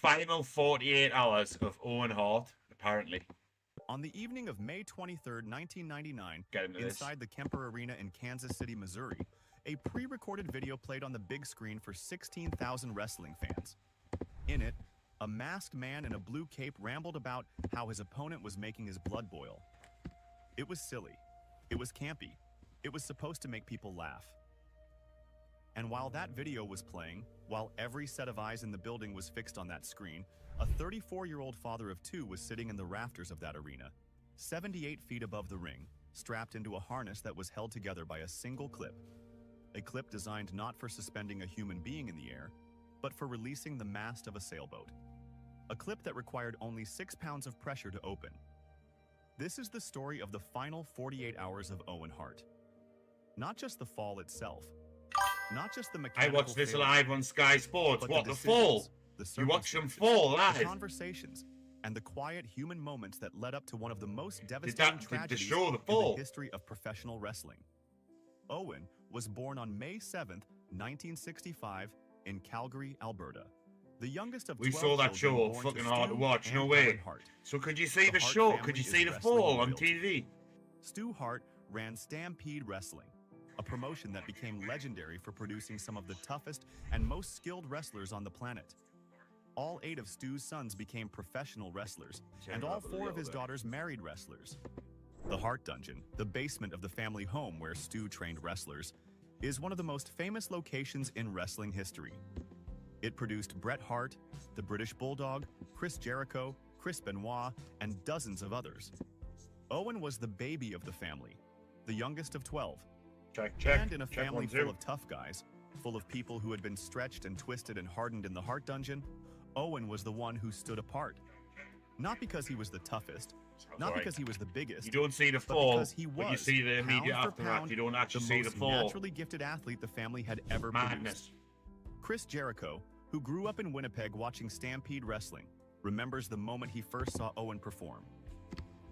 final 48 hours of Owen Hart, apparently. On the evening of May 23rd, 1999, Get into this. inside the Kemper Arena in Kansas City, Missouri, a pre-recorded video played on the big screen for 16,000 wrestling fans. In it, a masked man in a blue cape rambled about how his opponent was making his blood boil. It was silly. It was campy. It was supposed to make people laugh. And while that video was playing, while every set of eyes in the building was fixed on that screen, a 34-year-old father of two was sitting in the rafters of that arena, 78 feet above the ring, strapped into a harness that was held together by a single clip. A clip designed not for suspending a human being in the air, but for releasing the mast of a sailboat. A clip that required only 6 pounds of pressure to open. This is the story of the final 48 hours of Owen Hart. Not just the fall itself, not just the mechanical I watched this failure, live on Sky Sports. but What, the decisions, fall? the You watched them circumstances, fall the live? conversations, and the quiet human moments that led up to one of the most Did devastating the tragedies show the in fall? the history of professional wrestling. Owen was born on May 7th, 1965, in Calgary, Alberta. The youngest of 12 We saw that children show. born Fucking to hard to Stu watch. No and way. Owen Hart. So could you see The the Hart show? family Could you is see the wrestling fall on royalty. TV? Stu Hart ran Stampede Wrestling, a promotion that became legendary for producing some of the toughest and most skilled wrestlers on the planet. All 8 of Stu's sons became professional wrestlers, and all 4 of his daughters married wrestlers. The Hart Dungeon, the basement of the family home where Stu trained wrestlers, is one of the most famous locations in wrestling history. It produced Bret Hart, the British Bulldog, Chris Jericho, Chris Benoit, and dozens of others. Owen was the baby of the family, the youngest of 12. Check. And in a Check family 1, 2. full of tough guys, full of people who had been stretched and twisted and hardened in the Hart Dungeon, Owen was the one who stood apart. Not because he was the toughest, not because he was the biggest, You don't see the but fall, because he but you was, see the immediate pound for aftermath. pound, You don't actually the see the most fall. naturally gifted athlete the family had ever Madness. produced. Chris Jericho, who grew up in Winnipeg watching Stampede Wrestling, remembers the moment he first saw Owen perform.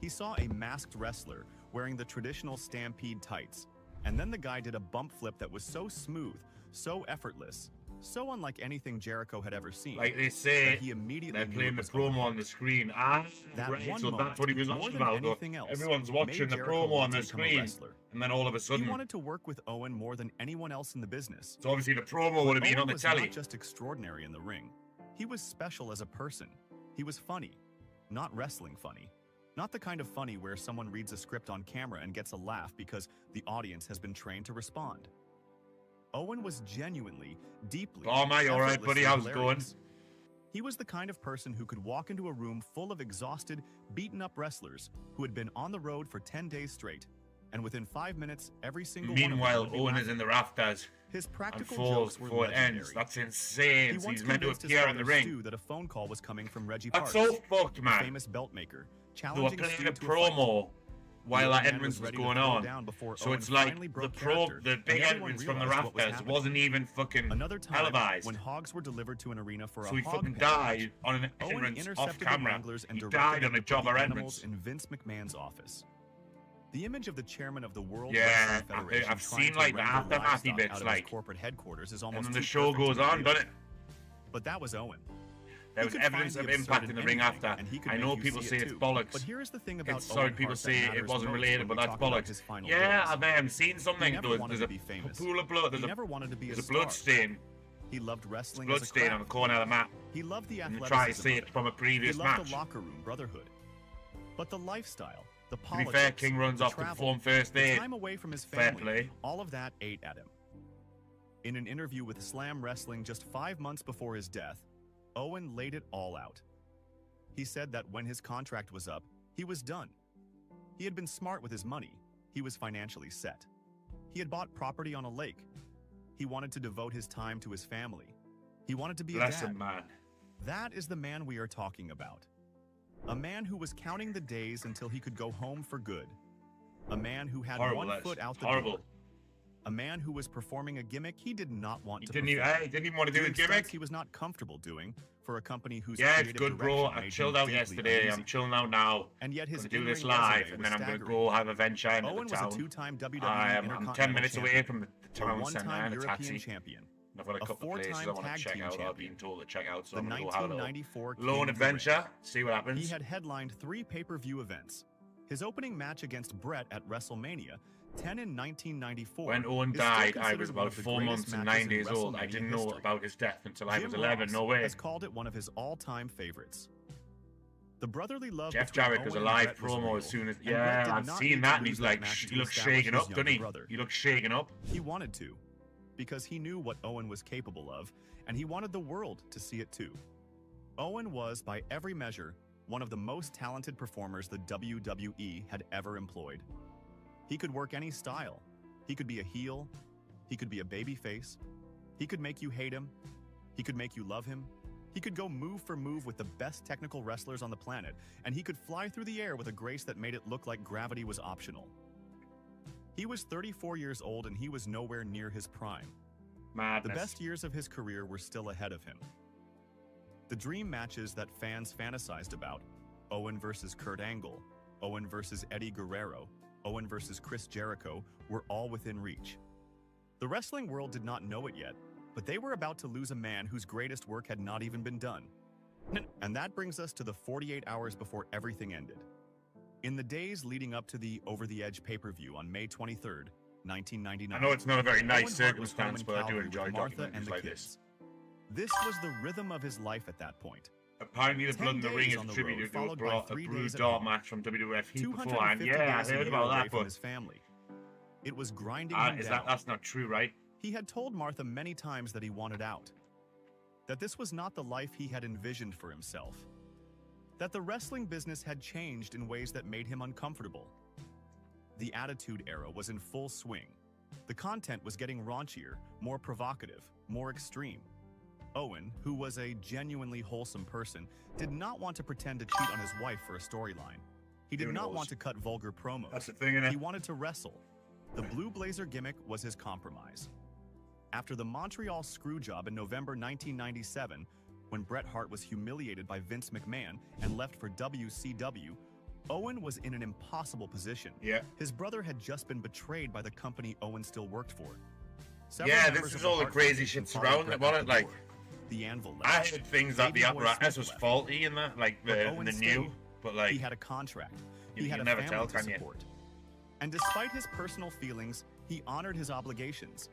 He saw a masked wrestler wearing the traditional Stampede tights, and then the guy did a bump flip that was so smooth, so effortless, so unlike anything Jericho had ever seen. Like they that say, he immediately they're knew playing it the was Owen promo Hart. on the screen. That Right, one so moment, that's what he was more on than about. anything else, Everyone's made watching the Jericho promo want on to the become a screen, wrestler. and then all of a He sudden, wanted to work with Owen more than anyone else in the business. so obviously the promo would have been Owen on the was telly. not just extraordinary in the ring. He was special as a person. He was funny, not wrestling funny. Not the kind of funny where someone reads a script on camera and gets a laugh because the audience has been trained to respond. Owen was genuinely, deeply, Oh, mate, all right, buddy, effortlessly how's it going? hilarious. He was the kind of person who could walk into a room full of exhausted, beaten-up wrestlers who had been on the road for 10 days straight, and within 5 minutes, every single one of them Meanwhile, would be Owen is laughing. in the rafters His and practical falls jokes were before it legendary. ends. That's insane. He So once he's meant to convinced his appear in the father, ring. Stu, that a phone call was coming from Reggie That's Parks, so fucked, the man. famous belt maker, They were challenging playing Stu a to a fight. promo while The that old man entrance was ready to going throw on. down before So Owen it's like finally the broke character, the and big everyone entrance from the realized what was rafters happening. wasn't even fucking Another time, televised. when hogs were delivered to an arena for So a he hog fucking pen died match, on an Owen entrance off intercepted the camera. wranglers and He directed died them on a to put jobber the animals entrance. in Vince McMahon's office. The image of the chairman of the World Yeah, Wrestling I've Federation I've trying seen to like the wrangle aftermathy livestock bits, out of like, his corporate headquarters is and almost then the too show perfect to goes be on, real. doesn't it? But that was Owen. There He was could evidence find of the impact absurd in the ring anything, after. and he could I make know you people see say it it's too. bollocks. But here's the thing about It's sorry, Owen people Hart that say it matters wasn't most related, when but we that's talk about bollocks. his final Yeah, days. I may have seen He something. never There's wanted a to be famous. pool of blood. He There's never wanted to be a a blood star. stain. He loved wrestling Blood as a stain on craft. the corner of the map. He loved the And you athleticism. try to see of it from a He previous loved match. the locker room brotherhood. But the lifestyle, the To be politics, fair, King runs the off to travel, perform first the aid. time away from his Fair family, play. all of that ate at him. In an interview with Slam Wrestling just 5 months before his death, Owen laid it all out. He said that when his contract was up, he was done. He had been smart with his money. He was financially set. He had bought property on a lake. He wanted to devote his time to his family. He wanted to be a Bless dad. him, man. That is the man we are talking about. A man who was counting the days until he could go home for good. A man who had Horrible, one that's foot out the horrible. door. A man who was performing a gimmick he did not want He to didn't perform. even, he didn't even want to do Doing the gimmick. stunts he was not comfortable doing for a company whose Yeah, it's creative good, bro. direction I made chilled him out deeply yesterday. uneasy. I'm chilling out now. And yet his I'm gonna do this in-ring live, resume and was then I'm gonna staggering. go have a venture into Owen the was a town. two-time WWE I'm 10 Intercontinental minutes away champion, from the a town centre one-time and a European taxi. champion, And I've got a couple of places I want to check out. I've been told to check out, so The I'm going to go have a 1994 lone adventure, see what happens. He had headlined 3 pay-per-view events. His opening match against Brett at WrestleMania 10 in 1994. When Owen died, I was about 4 months and 9 days old. I didn't know about his death until I was 11. No way. Has called it one of his all-time favorites. The brotherly love. Jeff Jarrett was a live promo as soon as. Yeah, I've seen that, and he's like, he looks shaken up, doesn't he? He looks shaken up. He wanted to, because he knew what Owen was capable of, and he wanted the world to see it too. Owen was, by every measure, one of the most talented performers the WWE had ever employed. He could work any style. He could be a heel. He could be a babyface. He could make you hate him. He could make you love him. He could go move for move with the best technical wrestlers on the planet, and he could fly through the air with a grace that made it look like gravity was optional. He was 34 years old, and he was nowhere near his prime. Madness. The best years of his career were still ahead of him. The dream matches that fans fantasized about, Owen versus Kurt Angle, Owen versus Eddie Guerrero, Owen versus Chris Jericho, were all within reach. The wrestling world did not know it yet, but they were about to lose a man whose greatest work had not even been done. And that brings us to the 48 hours before everything ended. In the days leading up to the Over the Edge pay-per-view on May 23rd, 1999. I know it's not a very nice circumstance, but I do enjoy documentaries like this. This was the rhythm of his life at that point. Apparently, the Blood in the Ring is attributed to a Brew Dart match from WWF Heat beforehand. Yeah, I heard about that, but his family. It was grinding him down. That's not true, right? He had told Martha many times that he wanted out. That this was not the life he had envisioned for himself. That the wrestling business had changed in ways that made him uncomfortable. The Attitude Era was in full swing. The content was getting raunchier, more provocative, more extreme. Owen, who was a genuinely wholesome person, did not want to pretend to cheat on his wife for a storyline. He did not want to cut vulgar promos. That's the thing, innit? He wanted to wrestle. The Blue Blazer gimmick was his compromise. After the Montreal Screwjob in November 1997, when Bret Hart was humiliated by Vince McMahon and left for WCW, Owen was in an impossible position. Yeah. His brother had just been betrayed by the company Owen still worked for. Yeah, this is all the crazy shit surrounding it, wasn't it? Like, the anvil left. I heard things that the apparatus was faulty in that, like the new, but like he had a contract. He had a never family tell, to can you? support. And despite his personal feelings, he honored his obligations.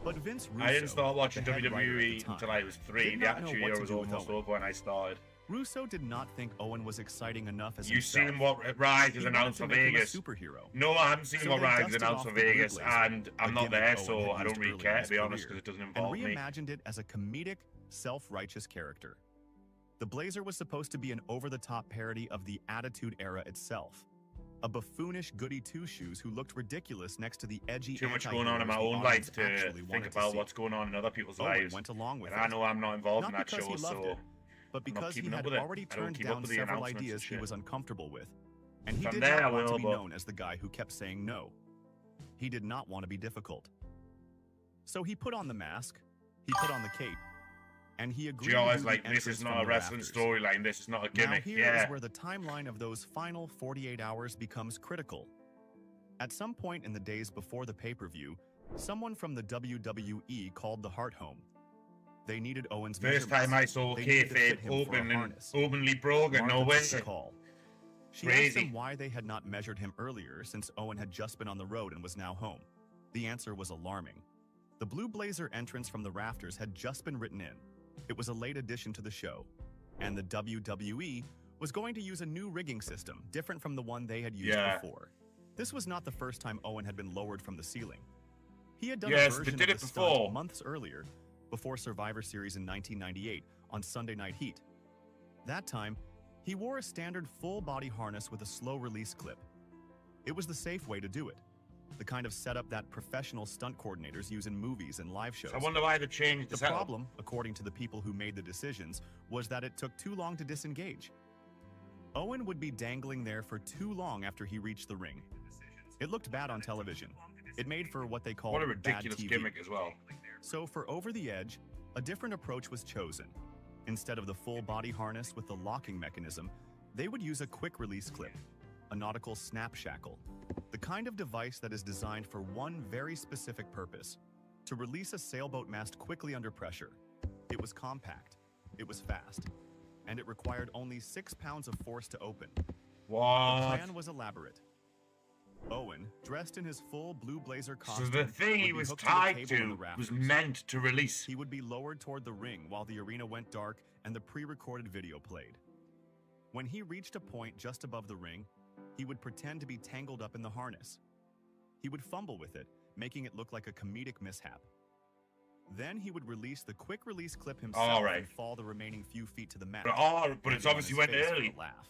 But Vince Russo, I didn't start watching the head writer at the WWE time, until I was 3. did The not know Attitude what Era to was do with almost Owen. over when I started. Russo did not think Owen was exciting enough as You himself. seen what Rise is announced for Vegas? Superhero. No, I haven't seen So what they Rise is dusted announced off for the Blue Vegas, Blazer, and I'm a not gimmick there, Owen so had I don't used really early in care, his to be honest, career, because it doesn't and involve me. reimagined it as a comedic, self-righteous character. The Blazer was supposed to be an over-the-top parody of the Attitude Era itself. A buffoonish goody two-shoes who looked ridiculous next to the edgy Too much going on in my anti-heroes the own audience life to actually think wanted to about see. what's going on in other people's Owen lives. went along with And it. I know I'm not involved in Not that because show, he loved so it, but I'm not because he keeping up had with it. already I don't turned keep up down with the several announcements and ideas he shit. was uncomfortable with. And he If I'm did there, not I want to will, be but- known as the guy who kept saying no. He did not want to be difficult. So he put on the mask, he put on the cape, and he agreed She always to do like, the this entrance is not from a the wrestling rafters. storyline, this is not a Now gimmick. here Yeah. is where the timeline of those final 48 hours becomes critical. At some point in the days before the pay-per-view, someone from the WWE called the Hart home. They needed Owen's First measurements. time I saw They needed to fit kayfabe him for a open and harness. openly broken, no Martha way. took the call. She asked Crazy. them why they had not measured him earlier since Owen had just been on the road and was now home. The answer was alarming. The Blue Blazer entrance from the rafters had just been written in. It was a late addition to the show, and the WWE was going to use a new rigging system, different from the one they had used Yeah. before. This was not the first time Owen had been lowered from the ceiling. He had done Yes, a they version did of it the before. stunt months earlier, before Survivor Series in 1998 on Sunday Night Heat. That time, he wore a standard full-body harness with a slow-release clip. It was the safe way to do it, the kind of setup that professional stunt coordinators use in movies and live shows. I wonder why they changed the The setup. problem, according to the people who made the decisions, was that it took too long to disengage. Owen would be dangling there for too long after he reached the ring. It looked bad on television. It made for what they called What a bad ridiculous TV. gimmick as well. So for Over the Edge, a different approach was chosen. Instead of the full body harness with the locking mechanism, they would use a quick release clip, a nautical snap shackle, the kind of device that is designed for one very specific purpose: to release a sailboat mast quickly under pressure. It was compact, it was fast, and it required only 6 pounds of force to open. What? The plan was elaborate. Owen, dressed in his full blue blazer costume, So the thing he was tied to was meant to release. He would be lowered toward the ring while the arena went dark and the pre-recorded video played. When he reached a point just above the ring, he would pretend to be tangled up in the harness. He would fumble with it, making it look like a comedic mishap. Then he would release the quick-release clip himself and fall the remaining few feet to the mat. But it's obviously went early. Laugh.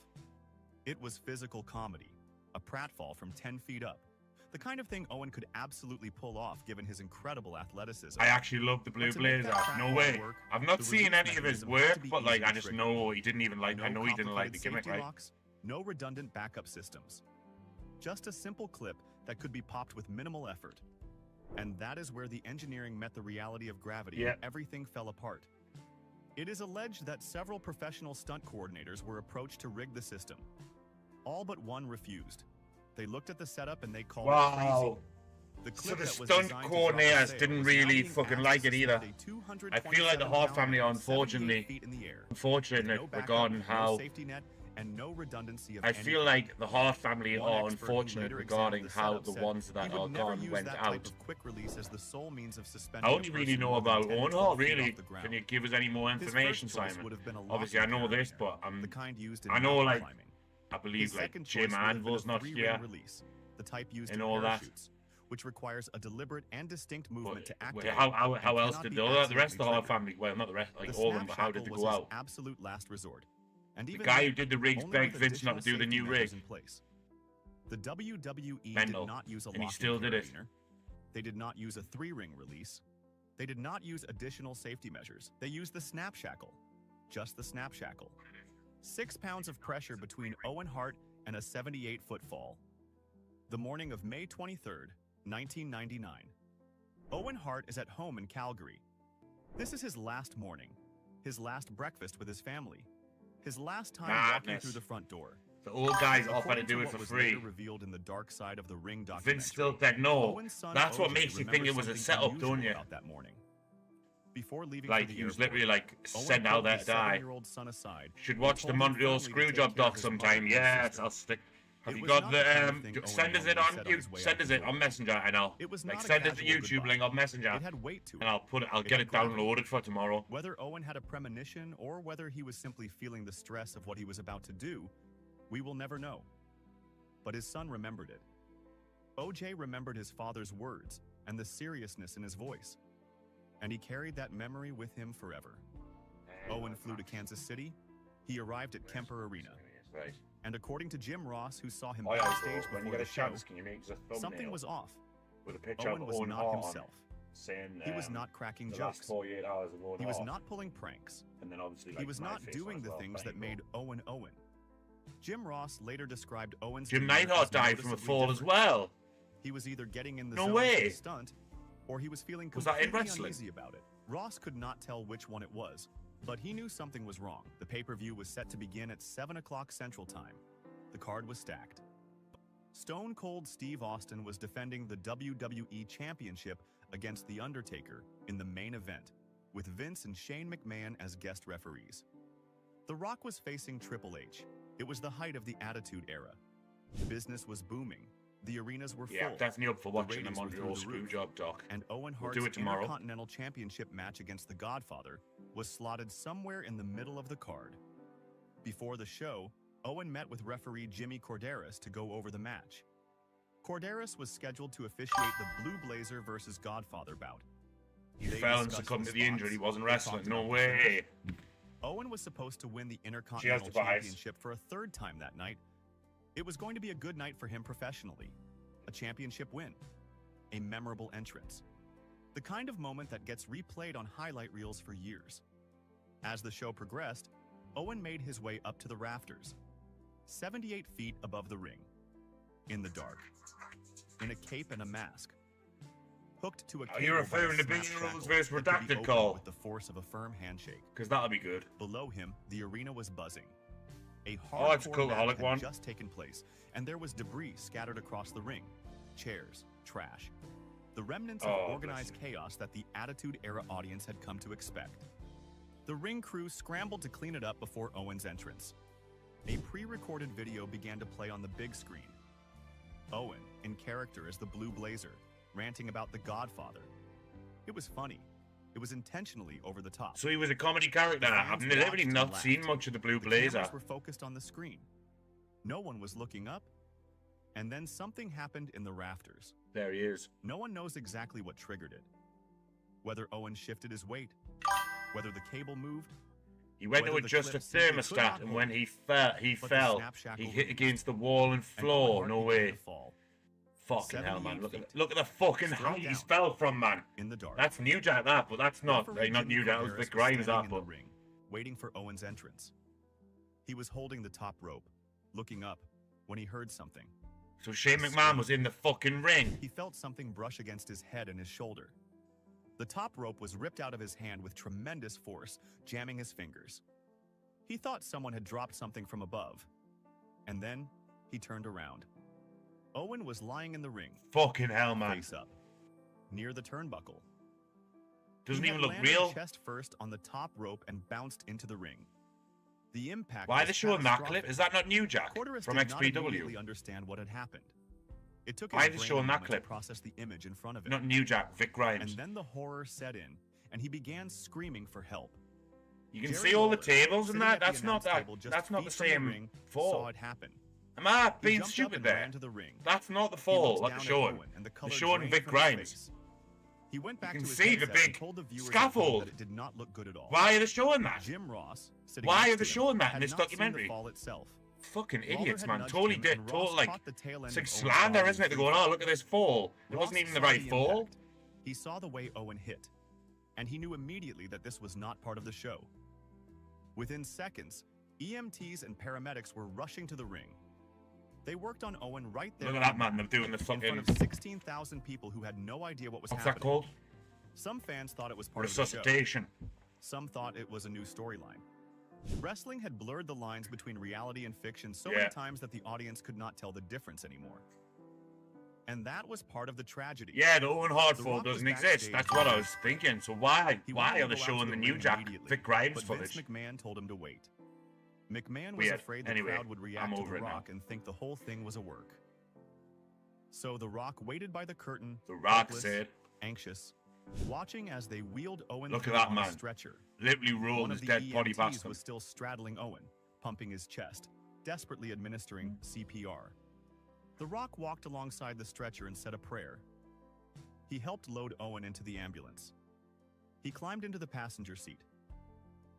It was physical comedy, a pratfall from 10 feet up. The kind of thing Owen could absolutely pull off given his incredible athleticism. I actually love the blue blazer. No way. I've not seen any of his work, but like I just know he didn't even like. I know he didn't like the gimmick, right? No redundant backup systems. Just a simple clip that could be popped with minimal effort. And that is where the engineering met the reality of gravity and everything fell apart. It is alleged that several professional stunt coordinators were approached to rig the system. All but one refused. They looked at the setup and they called it crazy. So the stunt coordinators didn't really fucking like it either. I feel like the Hart family are unfortunate regarding how... I feel like the Hart family are unfortunate regarding how the ones that are gone went out. I only really know about Owen Hart, really. Can you give us any more information, Simon? Obviously, I know this, but I know, like, I believe, like, Jim Anvil's not here, and all that. Which requires a deliberate and distinct movement to activate. How else did the rest of the Hart family, well, not the rest, like all of them, but how did they go out? Absolute last resort. And the guy who did the rigs begged Vince not to do the new rig. The WWE did not use a and he still did it. They did not use a 3-ring release. They did not use additional safety measures. They used the snap shackle. Just the snap shackle. 6 pounds of pressure between Owen Hart and a 78-foot fall. The morning of May 23rd, 1999. Owen Hart is at home in Calgary. This is his last morning, his last breakfast with his family, his last time walking through the front door. The old guys offer to do it for free. Revealed in the dark side of the ring Vince still said no. That's what makes you think it was a setup, don't you? That morning. Before leaving like he was literally like sent out there to die. Should watch the Montreal Screwjob doc sometime. Yes, I'll stick. Have you got the send us it on send us it on Messenger and I'll like send us the YouTube link on Messenger and I'll get it downloaded for tomorrow. Whether Owen had a premonition or whether he was simply feeling the stress of what he was about to do, we will never know. But his son remembered it. OJ remembered his father's words and the seriousness in his voice. And he carried that memory with him forever. Owen flew to Kansas City. He arrived at Kemper Arena. And according to Jim Ross, who saw him backstage before the show, something was off. Owen was not himself. He was not cracking jokes. He was not pulling pranks. He was not doing the things that made Owen Owen. Jim Ross later described Owen's... Jim Neidhart died from a fall as well. He was either getting in the zone for the stunt, or he was feeling completely uneasy about it. Ross could not tell which one it was, but he knew something was wrong. The pay-per-view was set to begin at 7 o'clock Central Time. The card was stacked. Stone Cold Steve Austin was defending the WWE Championship against The Undertaker in the main event, with Vince and Shane McMahon as guest referees. The Rock was facing Triple H. It was the height of the Attitude Era. Business was booming. The arenas were full. Yeah, definitely up for watching the Montreal Screwjob doc. And Owen Hart's Intercontinental Championship match against The Godfather was slotted somewhere in the middle of the card. Before the show, Owen met with referee Jimmy Corderas to go over the match. Corderas was scheduled to officiate the Blue Blazer versus Godfather bout. He fell and succumbed to the injury. He wasn't wrestling. No way. Owen was supposed to win the Intercontinental Championship for a 3rd time that night. It was going to be a good night for him professionally. A championship win. A memorable entrance. The kind of moment that gets replayed on highlight reels for years. As the show progressed, Owen made his way up to the rafters. 78 feet above the ring. In the dark. In a cape and a mask. Hooked to a cable. Are you referring to Big Rules vs. Redacted Call? With the force of a firm handshake. Because that'll be good. Below him, the arena was buzzing. A it's a cultaholic one. Had just taken place, and there was debris scattered across the ring. Chairs, trash. the remnants of organized chaos that the Attitude Era audience had come to expect. The ring crew scrambled to clean it up before Owen's entrance. A pre-recorded video began to play on the big screen. Owen, in character as the Blue Blazer, ranting about The Godfather. It was funny. It was intentionally over the top. So he was a comedy character. I've really not seen much of the Blue Blazer. The cameras were focused on the screen. No one was looking up. And then something happened in the rafters. There he is. No one knows exactly what triggered it. Whether Owen shifted his weight, whether the cable moved. He went to adjust a thermostat, and when he fell, he hit against the wall and floor. No way. Fucking hell, man. Look at the fucking height he fell from, man. In the dark. That's New Jack, that, but that's not New Jack. It was the Grimes, that, but... ring, waiting for Owen's entrance. He was holding the top rope, looking up, when he heard something. So Shane McMahon was in the fucking ring. He felt something brush against his head and his shoulder. The top rope was ripped out of his hand with tremendous force, jamming his fingers. He thought someone had dropped something from above. And then, he turned around. Owen was lying in the ring. Fucking hell, man. Face up, near the turnbuckle. Doesn't even look real. Chest first on the top rope and bounced into the ring. The impact. Why are they showing that clip? Is that not New Jack from XPW? Not understand what had happened. It took Why are they showing that clip? To process the image in front of him. Not New Jack, Vic Grimes. And then the horror set in, and he began screaming for help. You can see all the tables and that. That's not that. That's not the same fall. Saw it happen. Am I being stupid there? That's not the fall like they're showing. They're showing Vic Grimes. He went back you to can his see the big scaffold. That it did not look good at all. Why are they showing that? Jim Ross, why are they showing that in this documentary? Fall itself. Fucking idiots, man. Totally like, it's like slander, isn't it? They're going, oh, look at this fall. It wasn't even the right fall. He saw the way Owen hit, and he knew immediately that this was not part of the show. Within seconds, EMTs and paramedics were rushing to the ring. They worked on Owen right there. Look at that, man. They're doing the fucking... in front of 16,000 people who had no idea what was happening. What's that called? Some fans thought it was part Resuscitation. of the show. Some thought it was a new storyline. Wrestling had blurred the lines between reality and fiction so many times that the audience could not tell the difference anymore. And that was part of the tragedy. Yeah, the Owen Hart fall doesn't exist. That's what I was thinking. So why are they showing the New Jack Vic Grimes footage? Vince McMahon told him to wait. McMahon was afraid the crowd would react to The Rock and think the whole thing was a work. So The Rock waited by the curtain, The Rock said, anxious, watching as they wheeled Owen look at that on man. A stretcher. Literally rolled his dead body past him. Was still straddling Owen, pumping his chest, desperately administering CPR. The Rock walked alongside the stretcher and said a prayer. He helped load Owen into the ambulance. He climbed into the passenger seat.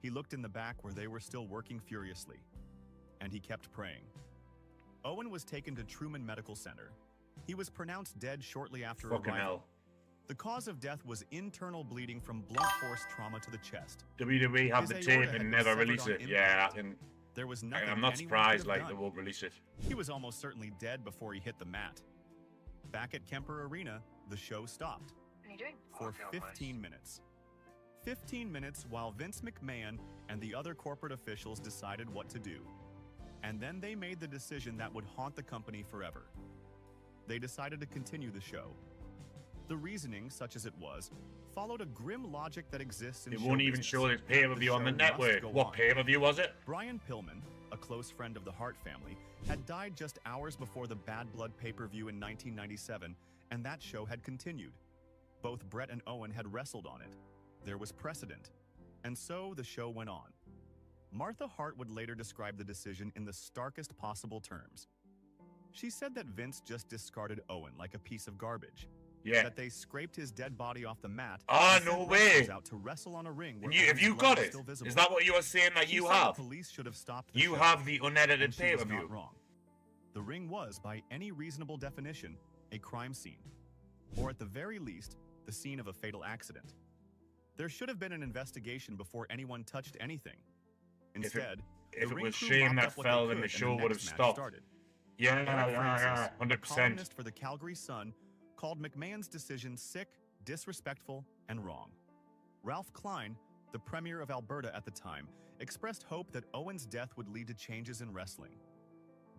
He looked in the back where they were still working furiously, and he kept praying. Owen was taken to Truman Medical Center. He was pronounced dead shortly after arrival. Fucking hell. The cause of death was internal bleeding from blunt force trauma to the chest. WWE have the tape and never release it. Yeah, there was nothing. I'm not surprised like they won't release it. He was almost certainly dead before he hit the mat. Back at Kemper Arena, the show stopped. What are you doing? For 15 minutes. 15 minutes while Vince McMahon and the other corporate officials decided what to do. And then they made the decision that would haunt the company forever. They decided to continue the show. The reasoning, such as it was, followed a grim logic that exists in It won't even show this pay-per-view on the network. What pay-per-view was it? Brian Pillman, a close friend of the Hart family, had died just hours before the Bad Blood pay-per-view in 1997, and that show had continued. Both Brett and Owen had wrestled on it. There was precedent. And so the show went on. Martha Hart would later describe the decision in the starkest possible terms. She said that Vince just discarded Owen like a piece of garbage. Yeah. That they scraped his dead body off the mat. Ah, no way. Out to wrestle on a ring where have you got it? Is that what you were saying that you have? Police should have stopped you have the unedited pay-per-view. Not wrong. The ring was, by any reasonable definition, a crime scene. Or at the very least, the scene of a fatal accident. There should have been an investigation before anyone touched anything. Instead, if it was Shane that fell, then the show would have stopped. Yeah, 100%. Columnist for the Calgary Sun called McMahon's decision sick, disrespectful, and wrong. Ralph Klein, the premier of Alberta at the time, expressed hope that Owen's death would lead to changes in wrestling.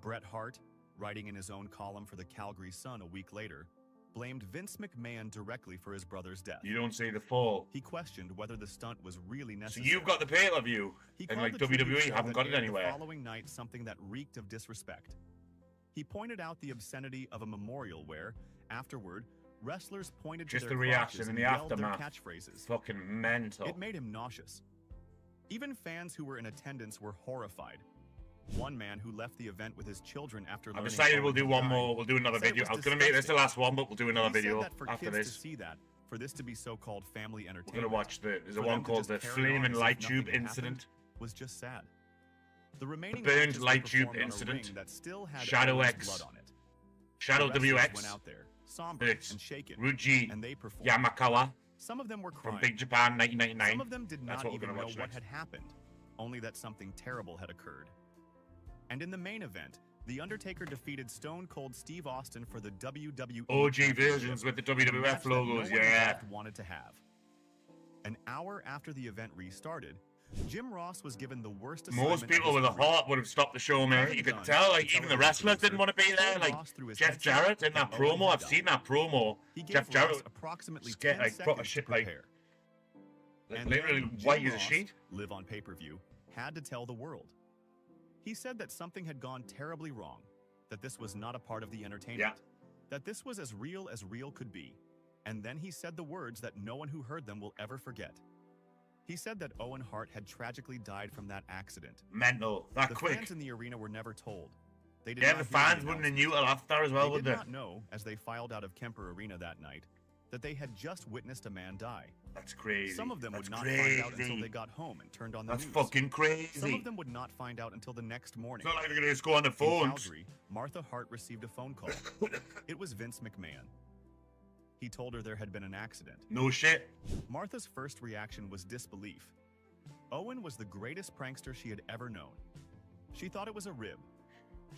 Bret Hart, writing in his own column for the Calgary Sun a week later, blamed Vince McMahon directly for his brother's death. You don't say the fall. He questioned whether the stunt was really So necessary. you've got the pay-per-view, and like WWE haven't got it anywhere. The following night, something that reeked of disrespect. He pointed out the obscenity of a memorial where, afterward, wrestlers pointed to Just their the reaction crotches in and the yelled their aftermath. catchphrases. Fucking mental. It made him nauseous. Even fans who were in attendance were horrified. One man who left the event with his children after I've learning decided we'll Owen do had one died more. We'll do another said it video. was I was going to make this the last one, but we'll do another He said video that for after kids this. to see that, for this to be so-called family We're entertainment, going to watch there's a for one them to called just the carry on Flaming as if Light nothing Tube had happened, Incident. was just sad. The remaining Burned matches were Light Tube performed on a Incident. ring that still had Shadow Owen's X. blood on it. Shadow The wrestlers WX. went out there, somber It's and shaken, Ruji and they performed. Yamakawa Some of them were from crying. Big Japan Some 1999. of them did That's not what we're even gonna know watch what next. had happened, only that something terrible had occurred. And in the main event, The Undertaker defeated Stone Cold Steve Austin for the WWE OG Championship, versions with the a match WWF that logos, no one yeah. involved wanted to have. An hour after the event restarted, Jim Ross was given the worst assignment Most of people his with a career. heart would have stopped the show, man. Having You could done tell, the like, even the television wrestlers didn't producer want to be there. told Like, Ross through his Jeff headset Jarrett in that that Owen promo, had I've died. seen that promo. He gave Jeff Ross Jarrett approximately just get, 10 like, proper seconds shit, to like, prepare. And literally then white Jim as a Ross, sheet. live on pay-per-view, had to tell the world. He said that something had gone terribly wrong, that this was not a part of the entertainment, that this was as real could be. And then he said the words that no one who heard them will ever forget. He said that Owen Hart had tragically died from that accident. Mental. That The quick. fans in the arena were never told. They did Yeah, not the hear fans wouldn't have knew till after as well, They would did they? not know, as they filed out of Kemper Arena that night, that they had just witnessed a man die. That's crazy. Some of them That's would not crazy. find out until they got home and turned on the That's news. fucking crazy. Some of them would not find out until the next morning. It's not like they're going to just go on the In phones. Calgary, Martha Hart received a phone call. It was Vince McMahon. He told her there had been an accident. No shit. Martha's first reaction was disbelief. Owen was the greatest prankster she had ever known. She thought it was a rib.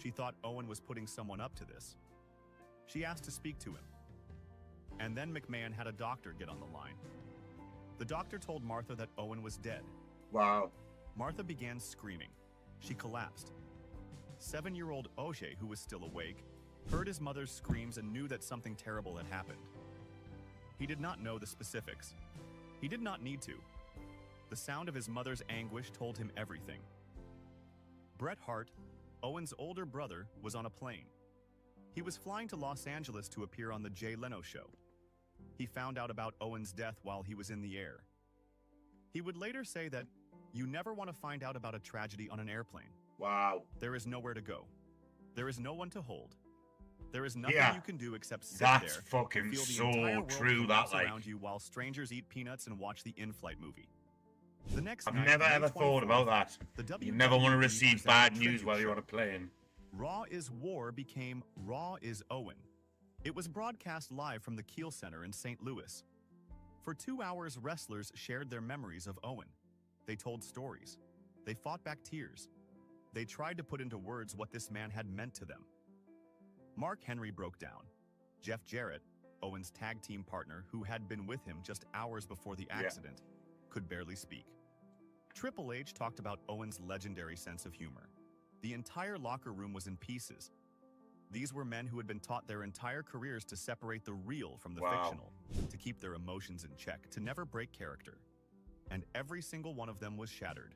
She thought Owen was putting someone up to this. She asked to speak to him. And then McMahon had a doctor get on the line. The doctor told Martha that Owen was dead. Wow. Martha began screaming. She collapsed. 7-year-old Oshé, who was still awake, heard his mother's screams and knew that something terrible had happened. He did not know the specifics. He did not need to. The sound of his mother's anguish told him everything. Bret Hart, Owen's older brother, was on a plane. He was flying to Los Angeles to appear on the Jay Leno show. He found out about Owen's death while he was in the air. He would later say that, "You never want to find out about a tragedy on an airplane. Wow. There is nowhere to go. There is no one to hold. There is nothing Yeah. you can do except sit That's there fucking and feel the so entire world true, collapse that, like- around you while strangers eat peanuts and watch the in-flight movie." The next I've night, never May ever thought about 24th, that. the You never want to WWE receive presented bad a news tribute while you're show. on a plane. Raw is War became Raw is Owen. It was broadcast live from the Kiel Center in St. Louis. For 2 hours, wrestlers shared their memories of Owen. They told stories. They fought back tears. They tried to put into words what this man had meant to them. Mark Henry broke down. Jeff Jarrett, Owen's tag team partner who had been with him just hours before the accident, could barely speak. Triple H talked about Owen's legendary sense of humor. The entire locker room was in pieces. These were men who had been taught their entire careers to separate the real from the fictional, to keep their emotions in check, to never break character. And every single one of them was shattered.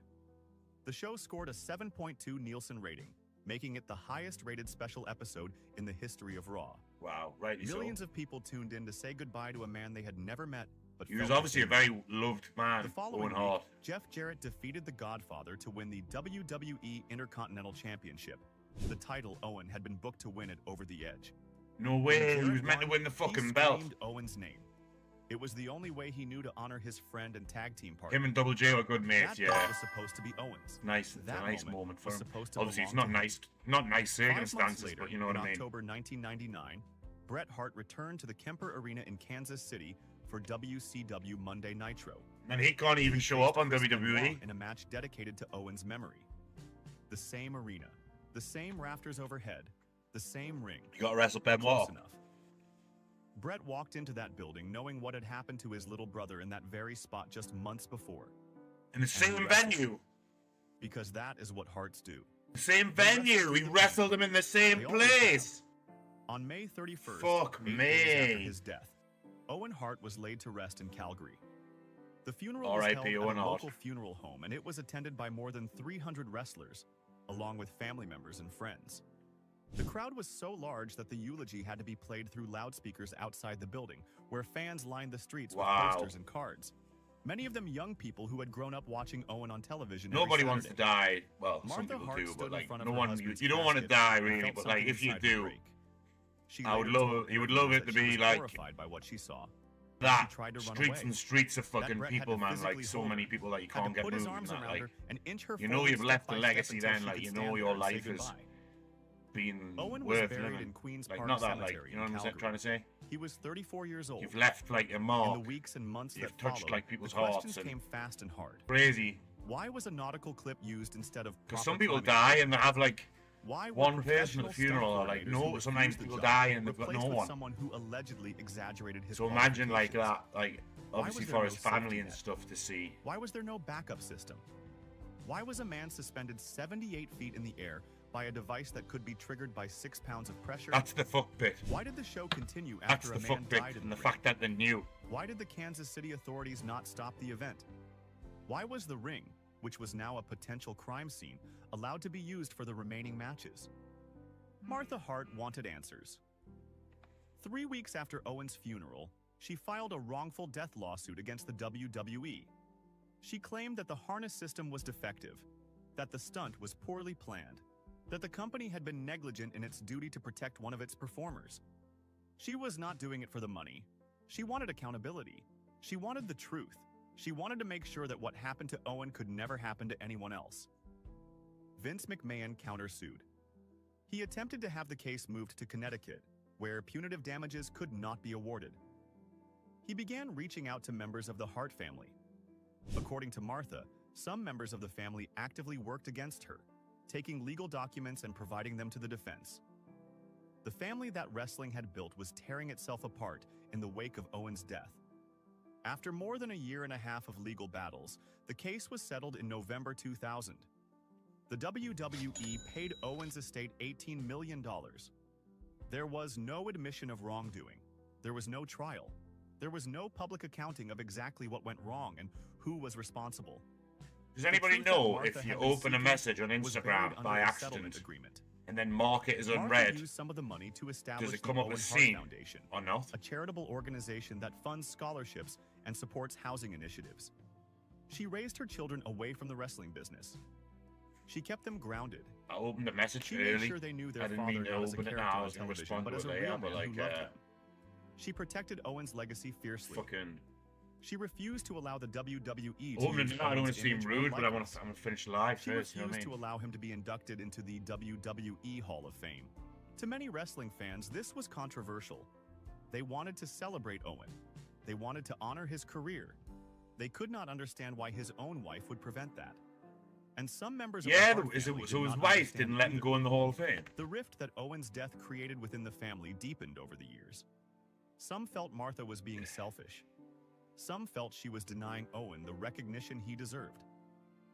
The show scored a 7.2 Nielsen rating, making it the highest-rated special episode in the history of Raw. Wow, rightly so. Millions of people tuned in to say goodbye to a man they had never met, but He was felt obviously a like they very loved man, The following Owen week, Hart. Jeff Jarrett defeated The Godfather to win the WWE Intercontinental Championship. The title Owen had been booked to win it over the edge. No When way, he Jarrett was meant to won, win the he fucking belt. screamed Owen's name. It was the only way he knew to honor his friend and tag team partner. Him and Double J were good mates, That belt yeah. was supposed to be Owens. Nice, it's a That nice moment for was him. supposed to Obviously, it's belong not to him. nice 5 months circumstances, later, but you know what in I mean. October 1999, Bret Hart returned to the Kemper Arena in Kansas City for WCW Monday Nitro. And he can't even show up on Chris Benoit WWE. in a match dedicated to Owen's memory. The same arena, the same rafters overhead, the same ring. You got to wrestle Close Benoit. enough. Bret walked into that building knowing what had happened to his little brother in that very spot just months before. In the same venue. Because that is what Harts do. The same They wrestled venue. He through the wrestled him in the same They always place. On May 31st, Fuck 8 me. days after his death, Owen Hart was laid to rest in Calgary. The funeral was held at a local funeral home, and it was attended by more than 300 wrestlers, along with family members and friends. The crowd was so large that the eulogy had to be played through loudspeakers outside the building, where fans lined the streets with posters and cards. Many of them young people who had grown up watching Owen on television. Nobody wants to die. Well, some people do, but like no one. You don't want to die really, but like if you do, I would love. You would love it to be like by what she saw. That streets and streets of fucking people, man. Like so many people that you can't get moving. Like you know, you've left a legacy. Then, like you know, your life is being worth living. Like not that, like you know what I'm trying to say. He was 34 years old. You've left like a mark. In the weeks and months You've touched followed, like people's hearts. And came fast and hard. Crazy. Why was a nautical clip used instead of? Because some people die and they have like one person at the funeral, or like no. Sometimes people die and they've got no one. Someone who allegedly exaggerated his. So imagine like that, like obviously for his family and stuff to see. Why was there no backup system? Why was a man suspended 78 feet in the air by a device that could be triggered by 6 pounds of pressure? That's the fuck bit. Why did the show continue after a man died in the fact that they knew? Why did the Kansas City authorities not stop the event? Why was the ring, which was now a potential crime scene, allowed to be used for the remaining matches? Martha Hart wanted answers. 3 weeks after Owen's funeral, she filed a wrongful death lawsuit against the WWE. She claimed that the harness system was defective, that the stunt was poorly planned, that the company had been negligent in its duty to protect one of its performers. She was not doing it for the money. She wanted accountability. She wanted the truth. She wanted to make sure that what happened to Owen could never happen to anyone else. Vince McMahon countersued. He attempted to have the case moved to Connecticut, where punitive damages could not be awarded. He began reaching out to members of the Hart family. According to Martha, some members of the family actively worked against her, taking legal documents and providing them to the defense. The family that wrestling had built was tearing itself apart in the wake of Owen's death. After more than a year and a half of legal battles, the case was settled in November 2000. The WWE paid Owen's estate $18 million. There was no admission of wrongdoing. There was no trial. There was no public accounting of exactly what went wrong and who was responsible. Does anybody know if you open a message on Instagram by accident and then mark it as unread, used some of the money to establish does it come up as seen or not? A charitable organization that funds scholarships and supports housing initiatives. She raised her children away from the wrestling business. She kept them grounded. I opened the message she early. Made sure they knew their I didn't mean to open it now. I was going to respond to it later, but like, she protected Owen's legacy fiercely. Fucking. She refused to allow the WWE to use I don't want to seem rude, but I'm going to finish live first. She refused to allow him to be inducted into the WWE Hall of Fame. To many wrestling fans, this was controversial. They wanted to celebrate Owen. They wanted to honor his career. They could not understand why his own wife would prevent that. And some members of the Hart family so his wife didn't let him go in the Hall of Fame. The rift that Owen's death created within the family deepened over the years. Some felt Martha was being selfish. Some felt she was denying Owen the recognition he deserved.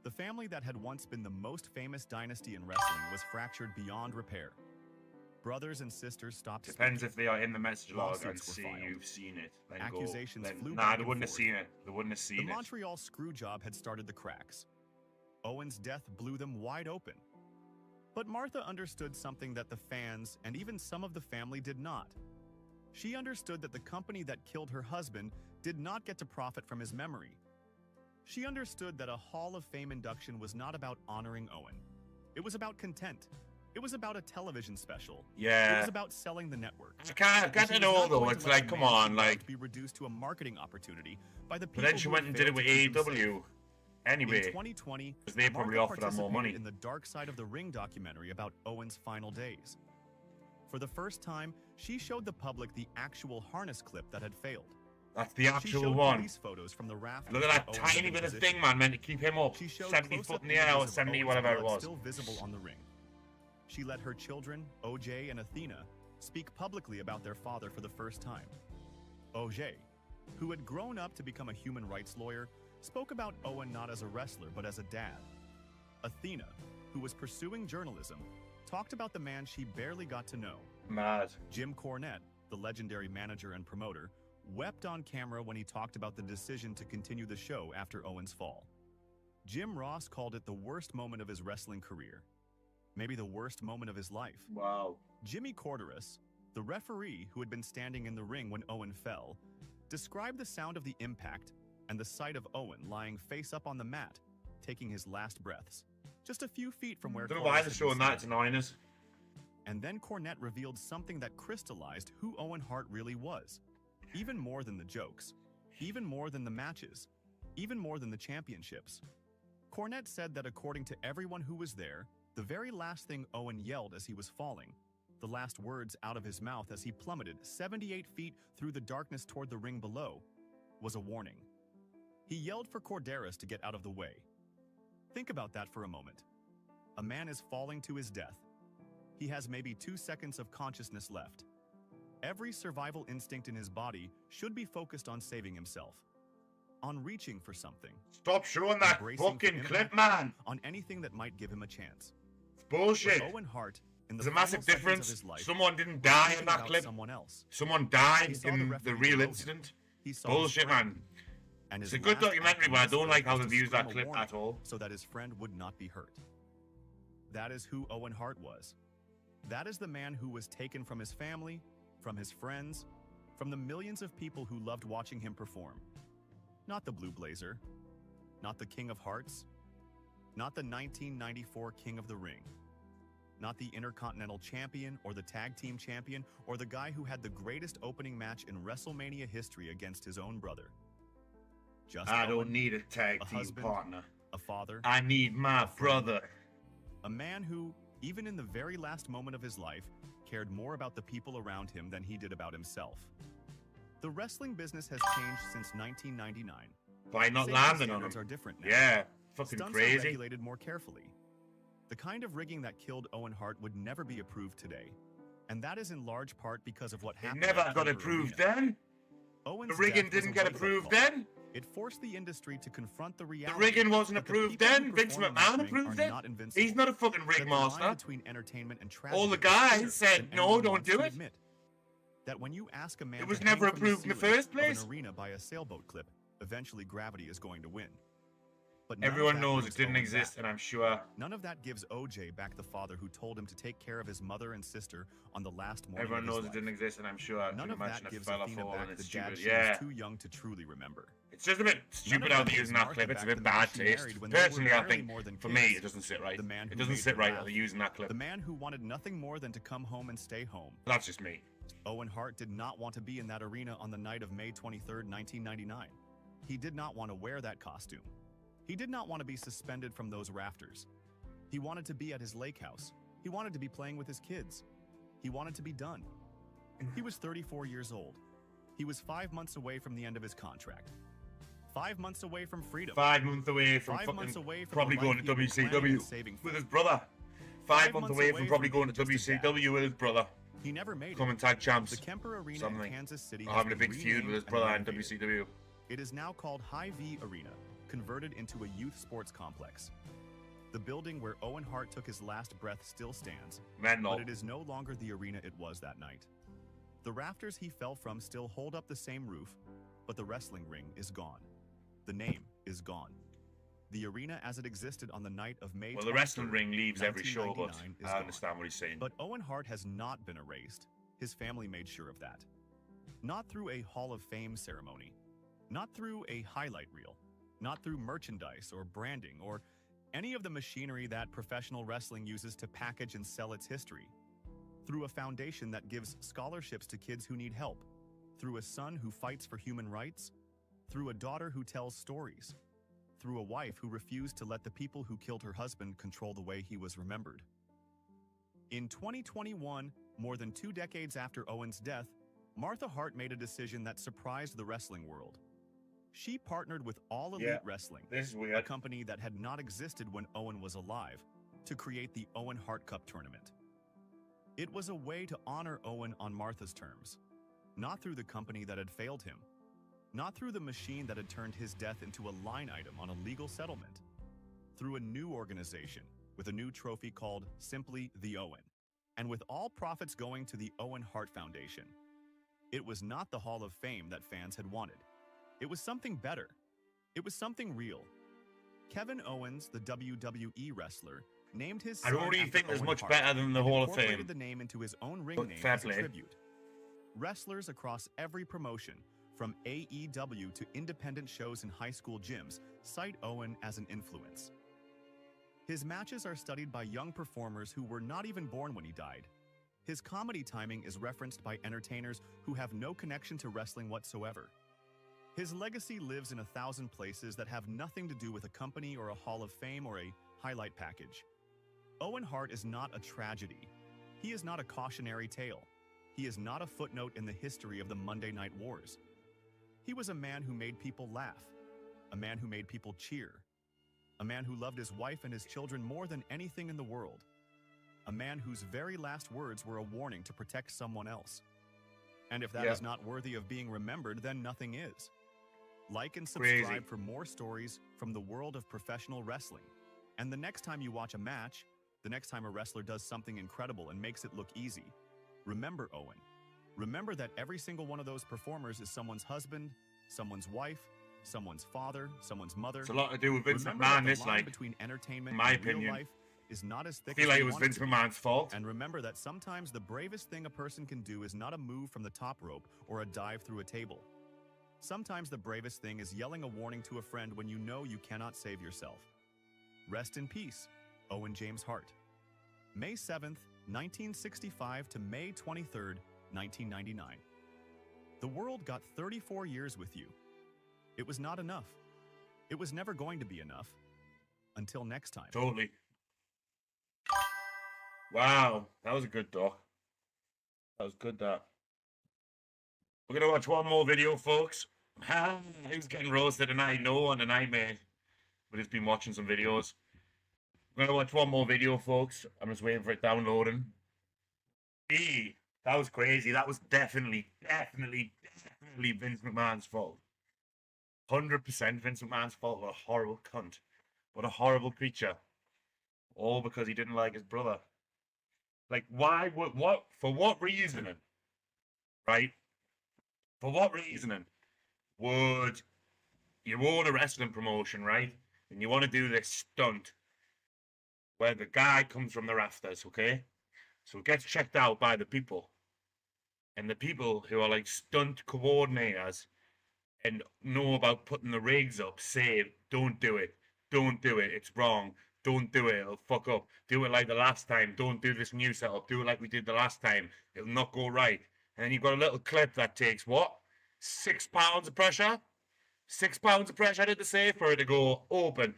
The family that had once been the most famous dynasty in wrestling was fractured beyond repair. Brothers and sisters stopped Depends if they are in the message log and see you've seen it. Then accusations flew back. Nah, they wouldn't have seen it. They wouldn't have seen it. The Montreal screw job had started the cracks. Owen's death blew them wide open. But Martha understood something that the fans and even some of the family did not. She understood that the company that killed her husband did not get to profit from his memory. She understood that a Hall of Fame induction was not about honoring Owen. It was about content. It was about a television special. Yeah. It was about selling the network. I got to know though. It's like, come on, like. Be reduced to a marketing opportunity by the people. But then she went and did it with AEW. Anyway, in 2020, they probably offered her more money. In the Dark Side of the Ring documentary about Owen's final days. For the first time, she showed the public the actual harness clip that had failed. That's the actual one. Photos from the raft. Look at that tiny bit of thing, man, meant to keep him up. 70 foot in the air, or 70, whatever it was. Still visible on the ring. She let her children, OJ and Athena, speak publicly about their father for the first time. OJ, who had grown up to become a human rights lawyer, spoke about Owen not as a wrestler, but as a dad. Athena, who was pursuing journalism, talked about the man she barely got to know, Mad. Jim Cornette, the legendary manager and promoter, wept on camera when he talked about the decision to continue the show after Owen's fall. Jim Ross called it the worst moment of his wrestling career. Maybe the worst moment of his life. Wow. Jimmy Corderas, the referee who had been standing in the ring when Owen fell, described the sound of the impact and the sight of Owen lying face up on the mat, taking his last breaths, just a few feet from where I don't know why they're showing that to Niners. And then Cornette revealed something that crystallized who Owen Hart really was. Even more than the jokes, even more than the matches, even more than the championships. Cornette said that according to everyone who was there, the very last thing Owen yelled as he was falling, the last words out of his mouth as he plummeted 78 feet through the darkness toward the ring below, was a warning. He yelled for Corderas to get out of the way. Think about that for a moment. A man is falling to his death. He has maybe 2 seconds of consciousness left. Every survival instinct in his body should be focused on saving himself, on reaching for something. Stop showing that fucking clip, man. On anything that might give him a chance. It's bullshit. But Owen Hart, in the There's a massive final seconds difference. of his life, Someone didn't die in that about clip. Someone else. Someone died He saw in referee the real below him. incident. He saw Bullshit, his friend, man. and It's his a good last documentary, act but I on don't this like how earth they've was to used that scream a clip warning at all. so that his friend would not be hurt. That is who Owen Hart was. That is the man who was taken from his family, from his friends, from the millions of people who loved watching him perform. Not the Blue Blazer, not the King of Hearts, not the 1994 King of the Ring, not the Intercontinental Champion or the Tag Team Champion or the guy who had the greatest opening match in WrestleMania history against his own brother. Just I Owen, don't need a tag a team husband, partner. a father, I need my brother. a man who, even in the very last moment of his life, cared more about the people around him than he did about himself. The wrestling business has changed since 1999. By not Safety landing on him. standards are different now. Yeah, fucking Stunts are crazy. regulated more carefully. The kind of rigging that killed Owen Hart would never be approved today. And that is in large part because of what It happened. never at got Thunder approved Arena. then. Owen's The rigging death was didn't a get wake-up approved call. then. It forced the industry to confront the The reality. rigging wasn't that the approved people who then. Vince perform in that McMahon ring approved are it. not invincible. He's not a fucking That rig the line master. between entertainment and tragedy All the is guys clearer said, than no, anyone don't wants do to it. admit. That when you ask a man It was to never hang from approved in the ceiling first of place. an arena by a sailboat clip, eventually gravity is going to win. But none of Everyone that knows brings it didn't Owen exist, back. and I'm sure None of that gives OJ back the father who told him to take care of his mother and sister on the last morning everyone of his knows it life. didn't exist, and I'm sure I None can of imagine that a gives fella Athena falling back and the it's dad stupid. she Yeah, was too young to truly remember. it's just a bit stupid of how that they're gives using that Martha clip. It's a back bit the man bad she taste. married when they were Personally, I barely think more than for me kids. it doesn't sit right. The man It who doesn't made sit her right laugh. how they're using that clip. The man who wanted nothing more than to come home and stay home. That's just me. Owen Hart did not want to be in that arena on the night of May 23rd, 1999. He did not want to wear that costume. He did not want to be suspended from those rafters. He wanted to be at his lake house. He wanted to be playing with his kids. He wanted to be done. He was 34 years old. He was 5 months away from the end of his contract. 5 months away from freedom. 5 months away from 5 months away from probably the going life to he had been planning WCW and saving with for. his brother. 5 months months away away from probably from going to being just a dad. WCW with his brother. He never made Coming it. tag champs. The Kemper Arena Something. in Kansas City Or has having a been big feud with his renamed brother and in renovated. WCW. It is now called Hy-Vee Arena, converted into a youth sports complex. The building where Owen Hart took his last breath still stands, Mental. but it is no longer the arena it was that night. The rafters he fell from still hold up the same roof, but the wrestling ring is gone. The name is gone. The arena as it existed on the night of May Well, the wrestling 23rd, ring leaves every show, but 1999 is I gone. understand what he's saying. But Owen Hart has not been erased. His family made sure of that. Not through a Hall of Fame ceremony, not through a highlight reel, not through merchandise or branding or any of the machinery that professional wrestling uses to package and sell its history. Through a foundation that gives scholarships to kids who need help. Through a son who fights for human rights. Through a daughter who tells stories. Through a wife who refused to let the people who killed her husband control the way he was remembered. In 2021, more than 2 decades after Owen's death, Martha Hart made a decision that surprised the wrestling world. She partnered with All Elite Yeah, Wrestling, This is a weird. company that had not existed when Owen was alive, to create the Owen Hart Cup tournament. It was a way to honor Owen on Martha's terms, not through the company that had failed him, not through the machine that had turned his death into a line item on a legal settlement, through a new organization with a new trophy called simply The Owen. and with all profits going to the Owen Hart Foundation. It was not the Hall of Fame that fans had wanted. It was something better. It was something real. Kevin Owens, the WWE wrestler, named his son I don't really after think there's Owen much Hart better than the and Hall of incorporated Fame. the name into his own ring But name fair as a play. tribute. Wrestlers across every promotion, from AEW to independent shows in high school gyms, cite Owen as an influence. His matches are studied by young performers who were not even born when he died. His comedy timing is referenced by entertainers who have no connection to wrestling whatsoever. His legacy lives in 1,000 places that have nothing to do with a company or a Hall of Fame or a highlight package. Owen Hart is not a tragedy. He is not a cautionary tale. He is not a footnote in the history of the Monday Night Wars. He was a man who made people laugh, a man who made people cheer, a man who loved his wife and his children more than anything in the world, a man whose very last words were a warning to protect someone else. And if that is not worthy of being remembered, then nothing is. Like and subscribe for more stories from the world of professional wrestling. And the next time you watch a match, the next time a wrestler does something incredible and makes it look easy, remember Owen. Remember that every single one of those performers is someone's husband, someone's wife, someone's father, someone's mother. It's a lot to do with Vince Remember McMahon, that this, the line like, between entertainment in my and real opinion. life is not as thick I feel as like we it was want Vince to be. McMahon's fault. And remember that sometimes the bravest thing a person can do is not a move from the top rope or a dive through a table. Sometimes the bravest thing is yelling a warning to a friend when you know you cannot save yourself. Rest in peace, Owen James Hart. May 7th, 1965 to May 23rd, 1999. The world got 34 years with you. It was not enough. It was never going to be enough. Until next time. Totally. Wow, that was a good doc. That was good, that. We're going to watch one more video, folks. Who's getting roasted tonight? No one tonight, mate. We've just been watching some videos. We're going to watch one more video, folks. I'm just waiting for it downloading. That was crazy. That was definitely Vince McMahon's fault. 100% Vince McMahon's fault. What a horrible cunt. What a horrible creature. All because he didn't like his brother. Like, why, what, for what reasoning? Right? For what reasoning would you own a wrestling promotion, right? And you want to do this stunt where the guy comes from the rafters, okay? So it gets checked out by the people. And the people who are like stunt coordinators and know about putting the rigs up say, don't do it. Don't do it. It's wrong. Don't do it. It'll fuck up. Do it like the last time. Don't do this new setup. Do it like we did the last time. It'll not go right. And then you've got a little clip that takes what? 6 pounds of pressure? 6 pounds of pressure, did they say, for it to go open.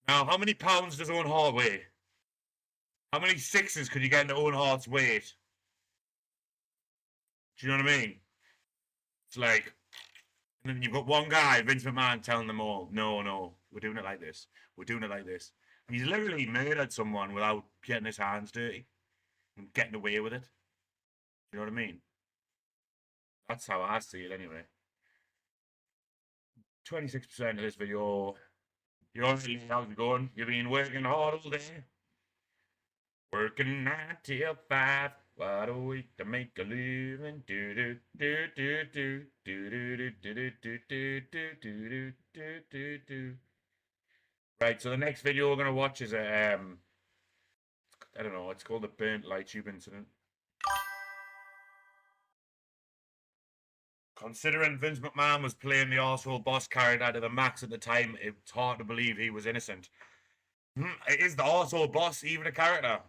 Now, how many pounds does Owen Hart weigh? How many sixes could you get into Owen Hart's weight? Do you know what I mean? It's like, and then you've got one guy, Vince McMahon, telling them all, no, we're doing it like this. We're doing it like this. And he's literally murdered someone without getting his hands dirty and getting away with it. You know what I mean? That's how I see it anyway. 26% of this video. You're already, how's it going? You've been working hard all day. Working 9 till 5. What a week to make a living. Do do do do do do do do do do do do do do do. Right, so the next video we're gonna watch is I don't know, it's called the burnt light tube incident. Considering Vince McMahon was playing the arsehole boss character to the max at the time, it's hard to believe he was innocent. Is the arsehole boss even a character?